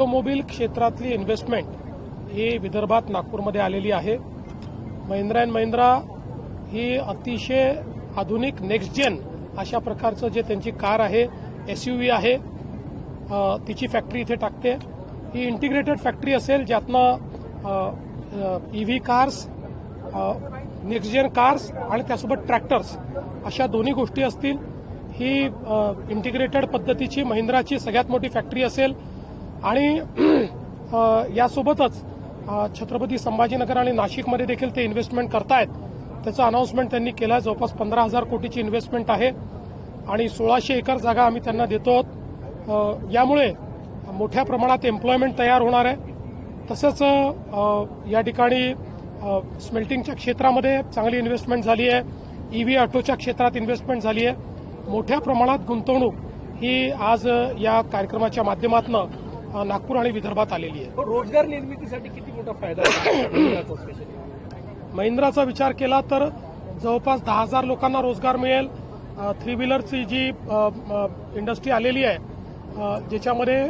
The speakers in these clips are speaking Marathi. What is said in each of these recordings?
ऑटोमोबाईल क्षेत्रातली इन्व्हेस्टमेंट ही विदर्भात नागपूरमध्ये आलेली आहे. महिंद्रा अँड महिंद्रा ही अतिशय आधुनिक नेक्स्ट जेन अशा प्रकारचं जे त्यांची कार आहे, एसयूव्ही आहे, तिची फॅक्टरी इथे टाकते. ही इंटिग्रेटेड फॅक्टरी असेल ज्यातनं EV cars, next gen cars आणि त्यासोबत ट्रॅक्टर्स अशा दोन्ही गोष्टी असतील. ही इंटिग्रेटेड पद्धतीची महिंद्राची सगळ्यात मोठी फॅक्टरी असेल आणि यासोबतच छत्रपती संभाजीनगर आणि नाशिकमध्ये देखील ते इन्व्हेस्टमेंट करतायत. त्याचं अनाउन्समेंट त्यांनी केलं आहे. जवळपास 15,000 कोटीची इन्व्हेस्टमेंट आहे आणि 1600 एकर जागा आम्ही त्यांना देतो. यामुळे मोठ्या प्रमाणात एम्प्लॉयमेंट तयार होणार आहे. तसंच या ठिकाणी स्मेल्टिंगच्या क्षेत्रामध्ये चांगली इन्व्हेस्टमेंट झाली आहे. ईव्ही ऑटोच्या क्षेत्रात इन्व्हेस्टमेंट झाली आहे. मोठ्या प्रमाणात गुंतवणूक ही आज या कार्यक्रमाच्या माध्यमातून नागपूर आणि विदर्भात आलेली आहे. रोजगार निर्मितीसाठी किती मोठा फायदा आहे महिंद्राचा विचार केला तर जवळपास 10,000 लोकांना रोजगार मिळेल. 3 व्हीलरची जी इंडस्ट्री आलेली आहे, ज्याच्यामध्ये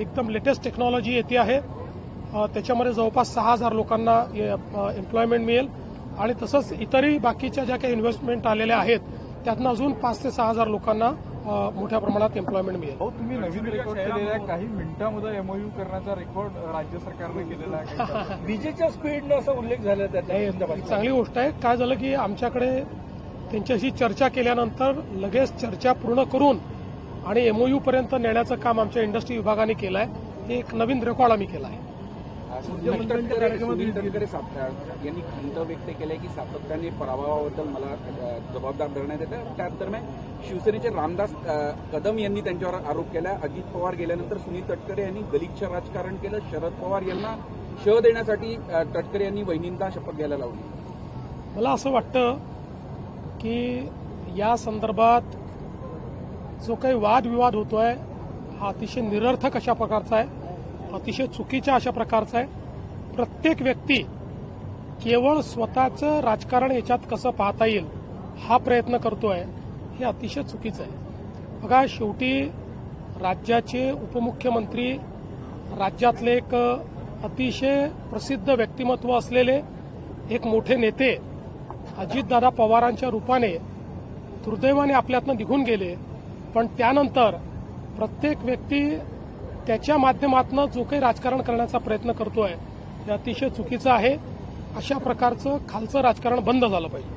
एकदम लेटेस्ट टेक्नॉलॉजी येते आहे, त्याच्यामध्ये जवळपास 6,000 लोकांना एम्प्लॉयमेंट मिळेल. आणि तसंच इतरही बाकीच्या ज्या काही इन्व्हेस्टमेंट आलेल्या आहेत त्यातनं अजून 5,000 ते 6,000 लोकांना मोठ्या प्रमाणात एम्प्लॉयमेंट मिळेल. तुम्ही नवीन रेकॉर्ड केलेला आहे. काही मिनिटांमध्ये एमओयू करण्याचा रेकॉर्ड राज्य सरकारने केलेला आहे. विजेच्या स्पीडनं असा उल्लेख झाला त्याचा. चांगली गोष्ट आहे. काय झालं की आमच्याकडे त्यांच्याशी चर्चा केल्यानंतर लगेच चर्चा पूर्ण करून आणि एमओयू पर्यंत नेण्याचं काम आमच्या इंडस्ट्री विभागाने केलं आहे. हे एक नवीन रेकॉर्ड आम्ही केला आहे. सुनील तटकरे यांनी खंत व्यक्त केली की सातत्याने पराभवाबद्दल मला जबाबदार धरण्यात येतं. त्याच दरम्यान शिवसेनेचे रामदास कदम यांनी त्यांच्यावर आरोप केला. अजित पवार गेल्यानंतर सुनील तटकरे यांनी गलिच्छ राजकारण केलं. शरद पवार यांना शह देण्यासाठी तटकरे यांनी वहिनींना शपथ घ्यायला लावली. मला असं वाटतं की या संदर्भात जो काही वादविवाद होतोय हा अतिशय निरर्थक अशा प्रकारचा आहे, अतिशय चुकीच्या अशा प्रकारचा आहे. प्रत्येक व्यक्ती केवळ स्वतःचं राजकारण याच्यात कसं पाहता येईल हा प्रयत्न करतोय, हे अतिशय चुकीचं आहे. बघा, शेवटी राज्याचे उपमुख्यमंत्री, राज्यातले एक अतिशय प्रसिद्ध व्यक्तिमत्व असलेले एक मोठे नेते अजितदादा पवारांच्या रूपाने दुर्दैवाने आपल्यातनं निघून गेले. पण त्यानंतर प्रत्येक व्यक्ती त्याच्या माध्यमातून जो काही राजकारण करण्याचा प्रयत्न करतोय हे अतिशय चुकीचं आहे. अशा प्रकारचं खालचं राजकारण बंद झालं पाहिजे.